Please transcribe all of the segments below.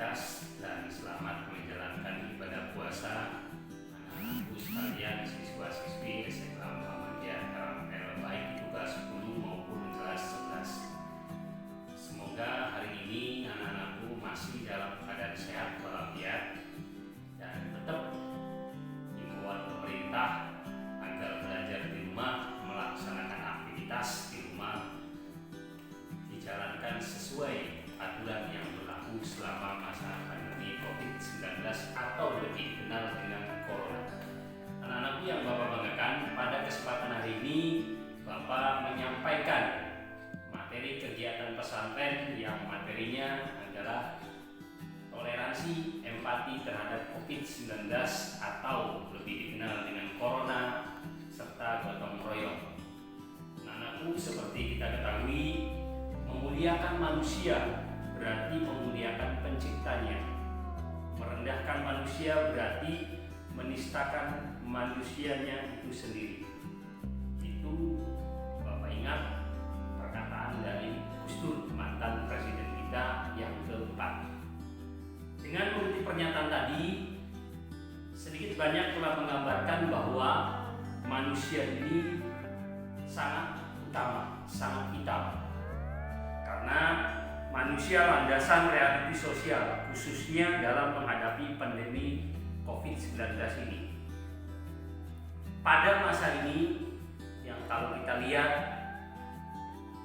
beraktivitas dan selamat menjalankan ibadah puasa anak-anakku sekalian, siswa-siswi SMA Muhammadiyah Karampel, baik itu kelas 10 maupun kelas 11. Semoga hari ini anak-anakku masih dalam keadaan sehat walafiat dan tetap himbauan pemerintah agar belajar di rumah, melaksanakan aktivitas di rumah dijalankan sesuai aturan yang berlaku selama masa pandemi COVID-19 atau lebih dikenal dengan Corona. Anak-anakku yang Bapak banggakan, pada kesempatan hari ini Bapak menyampaikan materi kegiatan pesantren yang materinya adalah toleransi empati terhadap COVID-19 atau lebih dikenal dengan Corona serta gotong royong. Anak-anakku, seperti kita ketahui, memuliakan manusia berarti memuliakan penciptanya. Merendahkan manusia berarti menistakan manusianya itu sendiri. Itu Bapak ingat perkataan dari Gus Dur, mantan presiden kita yang keempat. Dengan mengutip pernyataan tadi, sedikit banyak telah menggambarkan bahwa manusia ini sangat utama, sangat vital. Karena manusia landasan realiti sosial, khususnya dalam menghadapi pandemi COVID-19 ini. Pada masa ini, yang kalau kita lihat,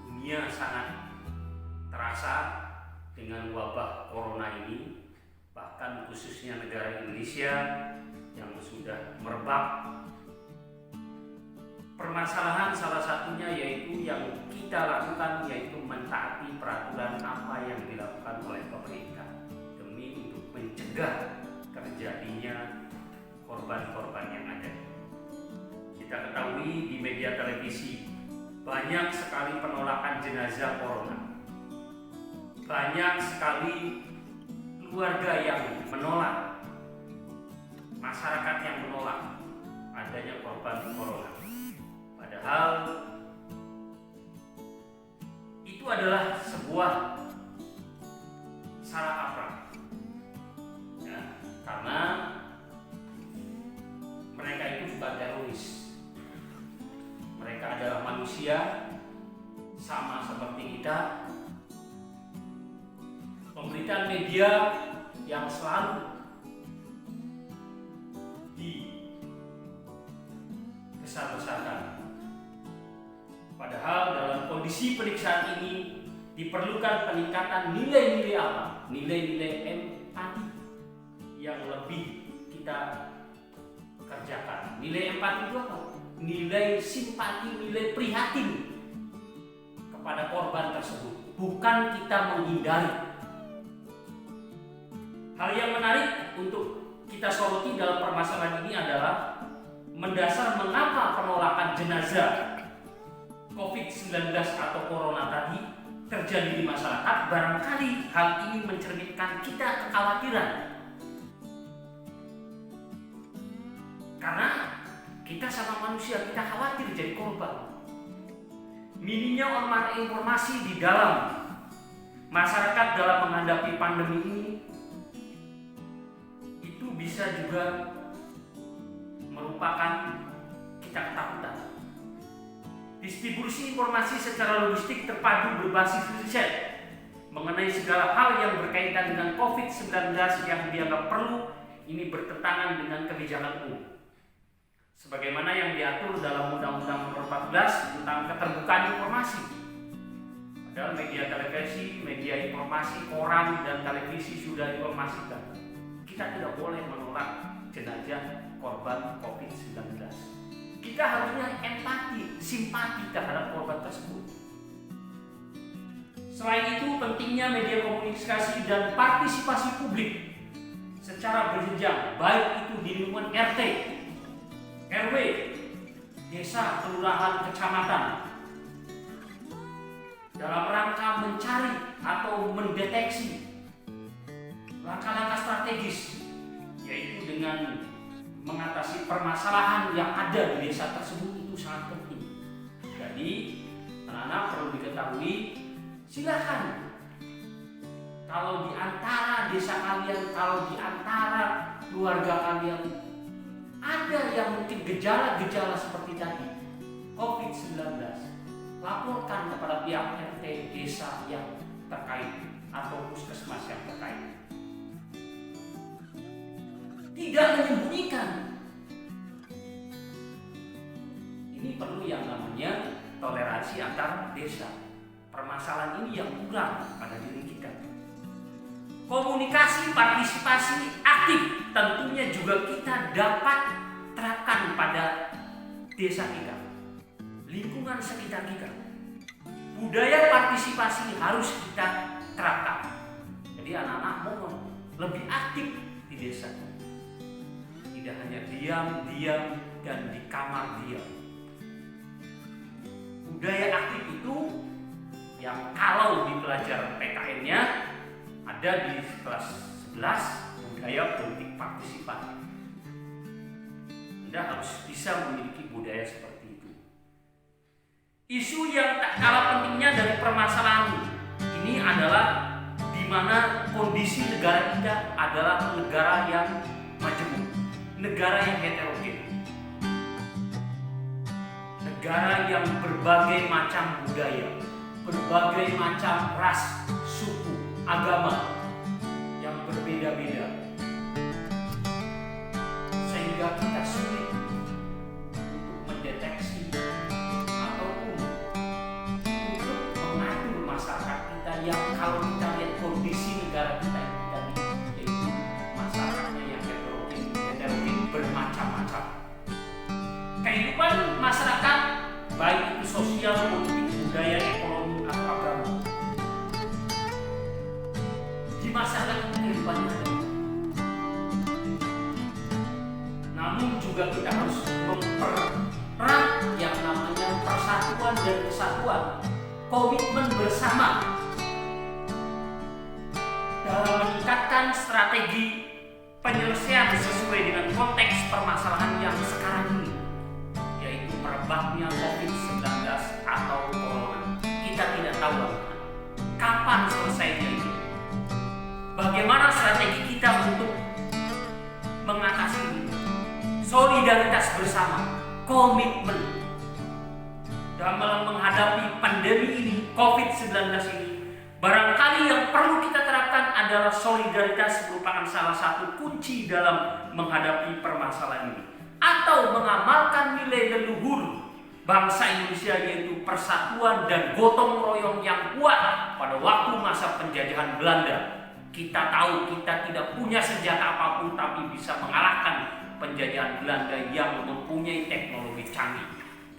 dunia sangat terasa dengan wabah Corona ini, bahkan khususnya negara Indonesia yang sudah merebak. Permasalahan salah satunya yaitu yang kita lakukan, yaitu mentaati peraturan apa yang dilakukan oleh pemerintah demi untuk mencegah terjadinya korban-korban yang ada. Kita ketahui di media televisi banyak sekali penolakan jenazah Corona, banyak sekali keluarga yang menolak, masyarakat yang menolak adanya korban Corona. Padahal itu adalah sebuah salah kaprah, ya, karena mereka itu bukan teroris. Mereka adalah manusia sama seperti kita. Pemberitaan media yang selalu dibesar-besarkan. Padahal dalam kondisi periksaan ini diperlukan peningkatan nilai-nilai apa? Nilai-nilai empati yang lebih kita kerjakan. Nilai empati itu apa? Nilai simpati, nilai prihatin kepada korban tersebut. Bukan kita menghindari. Hal yang menarik untuk kita soroti dalam permasalahan ini adalah mendasar mengapa penolakan jenazah COVID-19 atau Corona tadi terjadi di masyarakat. Barangkali hal ini mencerminkan kita kekhawatiran, karena kita sama manusia, kita khawatir jadi korban. Minimnya informasi di dalam masyarakat dalam menghadapi pandemi ini itu bisa juga merupakan kita ketakutan. Distribusi informasi secara logistik terpadu berbasis riset mengenai segala hal yang berkaitan dengan COVID-19 yang dianggap perlu ini bertentangan dengan kebijakan umum, sebagaimana yang diatur dalam Undang-Undang Nomor 14 tentang keterbukaan informasi. Padahal media televisi, media informasi, koran dan televisi sudah informasikan kita tidak boleh menolak jenazah korban COVID-19. Kita harusnya empati, simpati terhadap korban tersebut. Selain itu, pentingnya media komunikasi dan partisipasi publik secara berjenjang, baik itu di lingkungan RT, RW, desa, kelurahan, kecamatan, dalam rangka mencari atau mendeteksi langkah-langkah strategis, yaitu dengan mengatasi permasalahan yang ada di desa tersebut. Itu sangat penting. Jadi anak-anak perlu diketahui, silakan kalau di antara desa kalian, kalau di antara keluarga kalian ada yang mungkin gejala-gejala seperti tadi COVID-19, laporkan kepada pihak RT desa yang terkait atau puskesmas yang terkait. Tidak menyembunyikan. Ini perlu yang namanya toleransi antar desa. Permasalahan ini yang kurang pada diri kita. Komunikasi, partisipasi aktif tentunya juga kita dapat terapkan pada desa kita, lingkungan sekitar kita. Budaya partisipasi harus kita terapkan. Jadi anak-anak mohon lebih aktif di desa. Tidak hanya diam dan di kamar diam. Budaya aktif itu yang kalau di pelajaran PKN-nya ada di kelas 11, budaya politik partisipatif. Anda harus bisa memiliki budaya seperti itu. Isu yang tak kalah pentingnya dari permasalahan ini adalah di mana kondisi negara kita adalah negara yang majemuk, negara yang heterogen, negara yang berbagai macam budaya, berbagai macam ras, suku, agama yang berbeda-beda, sehingga kita sulit untuk mendeteksi ataupun untuk mengatur masyarakat kita yang kalau kita lihat kondisi negara kita yang kita lihat, yaitu masyarakatnya yang heterogen bermacam-macam. Kehidupan masyarakat baik itu sosial, politik, budaya, ekonomi atau agama di masyarakat kehidupannya ada. Namun juga kita harus mempererat yang namanya persatuan dan kesatuan, komitmen bersama dalam meningkatkan strategi penyelesaian sesuai dengan konteks permasalahan yang sekarang ini, yaitu merebaknya COVID-19 atau corona. Kita tidak tahu kapan selesainya ini. Bagaimana strategi kita untuk mengatasi ini? Solidaritas bersama, komitmen dalam menghadapi pandemi ini, COVID-19 ini. Barangkali yang perlu kita terapkan adalah solidaritas merupakan salah satu kunci dalam menghadapi permasalahan ini. Atau mengamalkan nilai leluhur bangsa Indonesia, yaitu persatuan dan gotong royong yang kuat pada waktu masa penjajahan Belanda. Kita tahu kita tidak punya senjata apapun, tapi bisa mengalahkan penjajahan Belanda yang mempunyai teknologi canggih.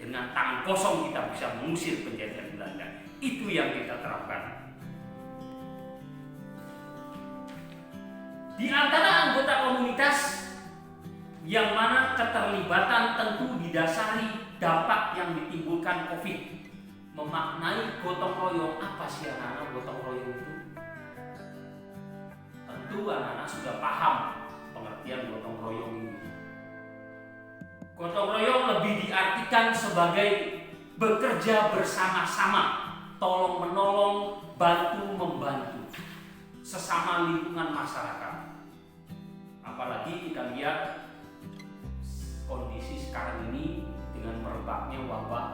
Dengan tangan kosong kita bisa mengusir penjajahan Belanda. Itu yang kita terapkan. Di antara anggota komunitas yang mana keterlibatan tentu didasari dampak yang ditimbulkan COVID. Memaknai gotong royong, apa sih anak-anak gotong royong itu? Tentu anak-anak sudah paham pengertian gotong royong ini. Gotong royong lebih diartikan sebagai bekerja bersama-sama, tolong menolong, bantu membantu sesama lingkungan masyarakat. Apalagi kita lihat kondisi sekarang ini dengan merebaknya wabah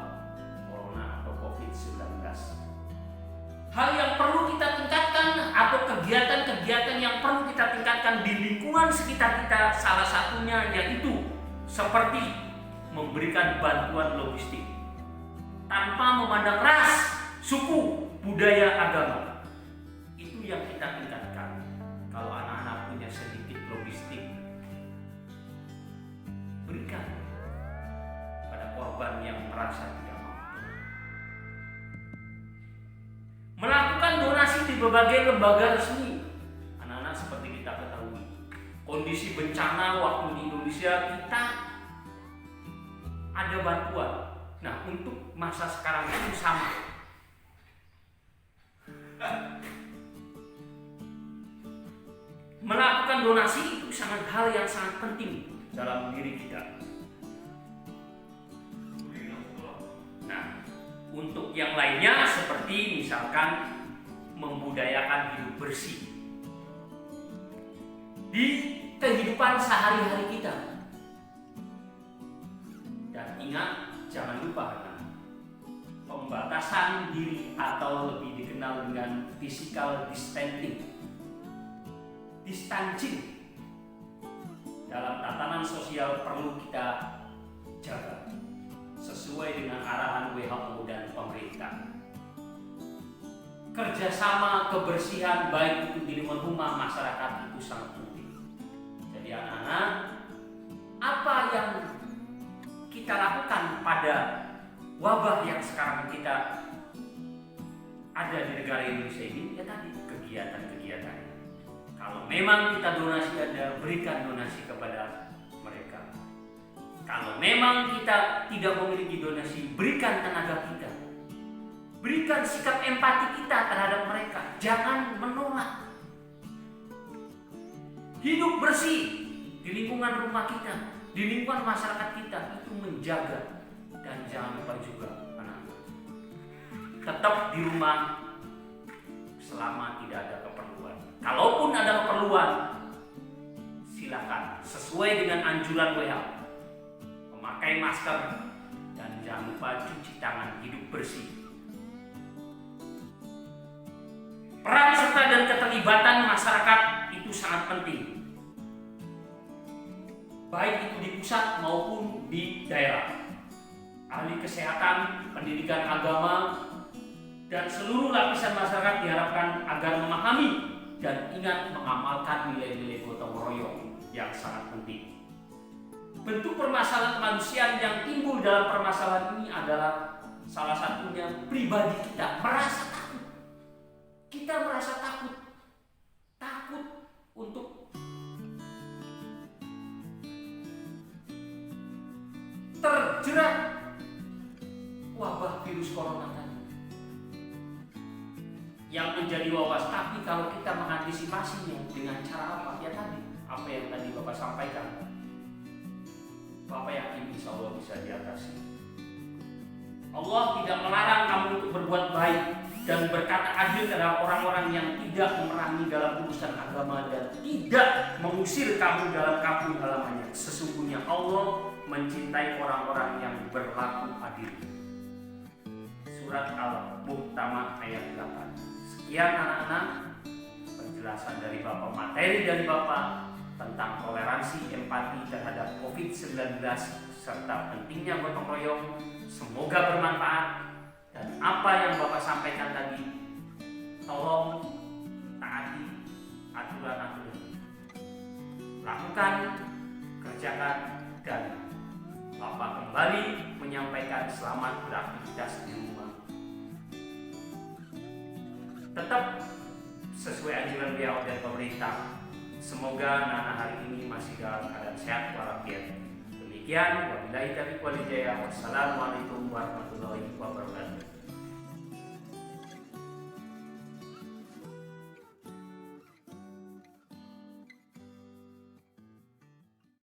corona atau COVID-19. Hal yang perlu kita tingkatkan atau kegiatan-kegiatan yang perlu kita tingkatkan di lingkungan sekitar kita, salah satunya yaitu seperti memberikan bantuan logistik tanpa memandang ras, suku, budaya, agama. Itu yang kita tingkatkan. Kalau anak-anak punya sedikit logistik, berikan pada korban yang merasa tidak mampu. Melakukan donasi di berbagai lembaga resmi. Anak-anak seperti kita ketahui, kondisi bencana waktu di Indonesia kita ada bantuan. Nah, untuk masa sekarang itu sama. Melakukan donasi itu sangat hal yang sangat penting dalam diri kita. Nah, untuk yang lainnya seperti misalkan membudayakan hidup bersih. di kehidupan sehari-hari kita. Dan ingat, jangan lupa pembatasan diri atau lebih dikenal dengan physical distancing dalam tatanan sosial perlu kita jaga sesuai dengan arahan WHO dan pemerintah. Kerjasama kebersihan baik itu di lingkungan rumah masyarakat itu sangat penting. Jadi anak-anak, apa yang kita lakukan pada wabah yang sekarang kita ada di negara Indonesia ini, ya tadi kegiatan-kegiatan. Kalau memang kita donasi ada, berikan donasi kepada mereka. Kalau memang kita tidak memiliki donasi, berikan tenaga kita. Berikan sikap empati kita terhadap mereka. Jangan menolak. Hidup bersih di lingkungan rumah kita, di lingkungan masyarakat kita, itu menjaga. Dan jangan lupa juga anak-anak, tetap di rumah selama tidak ada keperluan. Kalaupun ada keperluan, silakan sesuai dengan anjuran WHO, memakai masker dan jangan lupa cuci tangan, hidup bersih. Peran serta dan keterlibatan masyarakat itu sangat penting, baik itu di pusat maupun di daerah. Ahli kesehatan, pendidikan agama, dan seluruh lapisan masyarakat diharapkan agar memahami dan ingat mengamalkan nilai-nilai gotong royong yang sangat penting. Bentuk permasalahan kemanusiaan yang timbul dalam permasalahan ini adalah salah satunya pribadi kita merasa takut. Kita merasa takut untuk terjerat wabah virus corona tadi yang menjadi wawas. Tapi kalau kita mengantisipasinya dengan cara apa? Ya tadi, apa yang tadi Bapak sampaikan, Bapak yakin insya Allah bisa diatasi. Allah tidak melarang kamu untuk berbuat baik dan berkata adil terhadap orang-orang yang tidak memerangi dalam urusan agama dan tidak mengusir kamu dalam kampung halamannya. Sesungguhnya Allah mencintai orang-orang yang berlaku adil. Surat Al-Muhtamah ayat 8. Sekian anak-anak penjelasan dari Bapak, materi dari Bapak tentang toleransi empati terhadap COVID-19 serta pentingnya gotong royong. Semoga bermanfaat, dan apa yang Bapak sampaikan tadi tolong taati aturan-aturan, lakukan, kerjakan, dan Bapak kembali menyampaikan selamat beraktivitas di rumah. Tetap sesuai anjuran WHO dan pemerintah. Semoga anak-anak hari ini masih dalam keadaan sehat walafiat. Demikian, wabillahi taufiq wal hidayah. Wassalamualaikum warahmatullahi wabarakatuh.